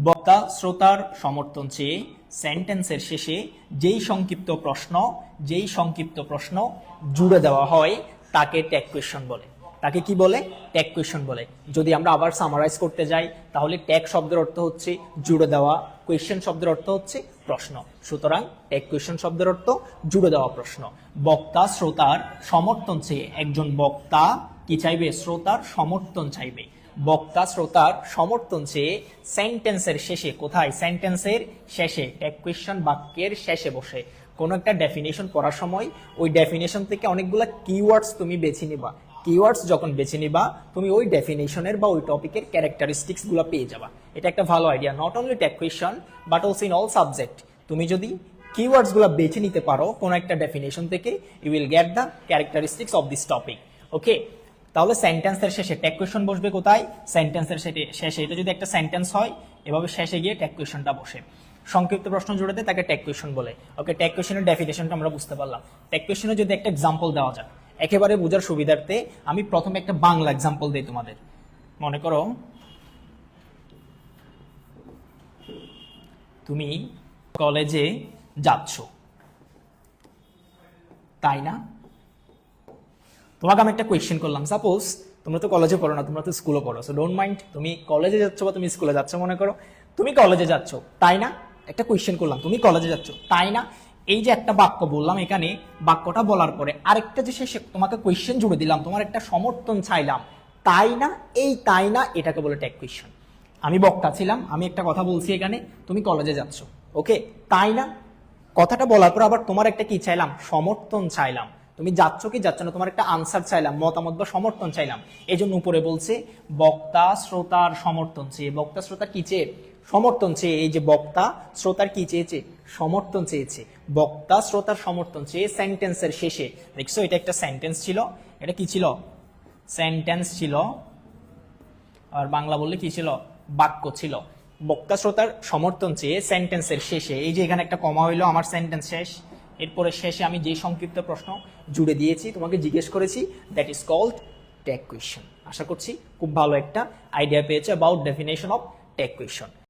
বক্তা শ্রোতার সমর্থন চেয়ে সেন্টেন্সের শেষে যেই সংক্ষিপ্ত প্রশ্ন জুড়ে দেওয়া হয় তাকে ট্যাগ কোয়েশ্চন বলে। তাকে কি বলে? ট্যাগ কোয়েশ্চন বলে। যদি আমরা আবার সামারাইজ করতে যাই তাহলে ট্যাগ শব্দের অর্থ হচ্ছে জুড়ে দেওয়া, কোয়েশ্চন শব্দের অর্থ হচ্ছে প্রশ্ন। সুতরাং ট্যাগ কোয়েশ্চন শব্দের অর্থ জুড়ে দেওয়া প্রশ্ন। বক্তা শ্রোতার সমর্থন চেয়ে, একজন বক্তা কি চাইবে? শ্রোতার সমর্থন চাইবে। বক্তা শ্রোতার সমর্থন চেয়ে সেন্টেন্সের শেষে, কোথায়? সেন্টেন্সের শেষে, ট্যাগ কোয়েশ্চন বাক্যের শেষে বসে কোন একটা ডেফিনেশন পড়ার সময় ওই ডেফিনেশন থেকে অনেকগুলা কিওয়ার্ডস তুমি বেছে নিবা। কিওয়ার্ডস যখন বেছে নিবা তুমি ওই ডেফিনেশনের বা ওই টপিকের ক্যারেক্টারিস্টিক্স গুলো পেয়ে যাবা। এটা একটা ভালো idea, not only tag question but also in all subject. তুমি যদি কিওয়ার্ডস গুলো বেছে নিতে পারো কোন একটা ডেফিনেশন থেকে, you will get the characteristics of this topic. Okay, তাহলে সেন্টেন্সের শেষে ট্যাগ কোয়েশ্চন বসবে কোথায়? সেন্টেন্সের শেষে। এটা যদি একটা সেন্টেন্স হয় এভাবে শেষে গিয়ে ট্যাগ কোয়েশ্চনটা বসে। সংক্ষিপ্ত প্রশ্ন জুড়ে দেয় তাকে ট্যাগ কোয়েশ্চন বলে। ওকে, ট্যাগ কোয়েশ্চনের ডেফিনেশনটা আমরা বুঝতে পারলাম। ট্যাগ কোয়েশ্চনে যদি একটা এক্সাম্পল দেওয়া যায় একেবারে বোঝার সুবিধার্থে, আমি প্রথমে একটা বাংলা এক্সাম্পল দিই তোমাদের। মনে করো তুমি কলেজে যাচ্ছ, তাই না? তোমাকে আমি একটা কোয়েশ্চেন করলাম, সাপোজ তোমরা তো কলেজে পড়ো না, তোমরা তো স্কুলে পড়ো, সো ডোন্ট মাইন্ড। তুমি কলেজে যাচ্ছ বা তুমি স্কুলে যাচ্ছ, মনে করো তুমি কলেজে যাচ্ছ, তাই না? একটা কোয়েশ্চেন করলাম, তুমি কলেজে যাচ্ছ, তাই না? এই যে একটা বাক্য বললাম, এখানে বাক্যটা বলার পরে আরেকটা যে শেষে তোমাকে কোয়েশ্চেন জুড়ে দিলাম, তোমার একটা সমর্থন চাইলাম, তাই না? এই তাই না এটাকে বলে ট্যাগ কোয়েশ্চন। আমি বক্তা ছিলাম, আমি একটা কথা বলছি এখানে, তুমি কলেজে যাচ্ছ, ওকে, তাই না? কথাটা বলার পর আবার তোমার একটা কি চাইলাম? সমর্থন চাইলাম। তুমি যাচ্ছ কি যাচ্ছ না, তোমার একটা আনসার চাইলাম, মতামত বা সমর্থন চাইলাম। এই জন্য উপরে বলছে বক্তা শ্রোতার সমর্থন চেয়ে। বক্তা শ্রোতা কি চেয়ে? সমর্থন চেয়ে। এই যে বক্তা শ্রোতার কি চেয়েছে? সমর্থন চেয়েছে। বক্তা শ্রোতার সমর্থন চেয়ে সেন্টেন্সের শেষে, দেখছো এটা একটা সেন্টেন্স ছিল, এটা কি ছিল? সেন্টেন্স ছিল। আর বাংলা বললে কি ছিল? বাক্য ছিল। বক্তা শ্রোতার সমর্থন চেয়ে সেন্টেন্সের শেষে, এই যে এখানে একটা কমা হইলো, আমার সেন্টেন্স শেষ, এরপরে শেষে আমি যে সংক্ষিপ্ত প্রশ্ন জুড়ে দিয়েছি, তোমাকে জিজ্ঞেস করেছি, that is called tag question. আশা করছি খুব ভালো একটা আইডিয়া পেয়েছে about definition of tag question.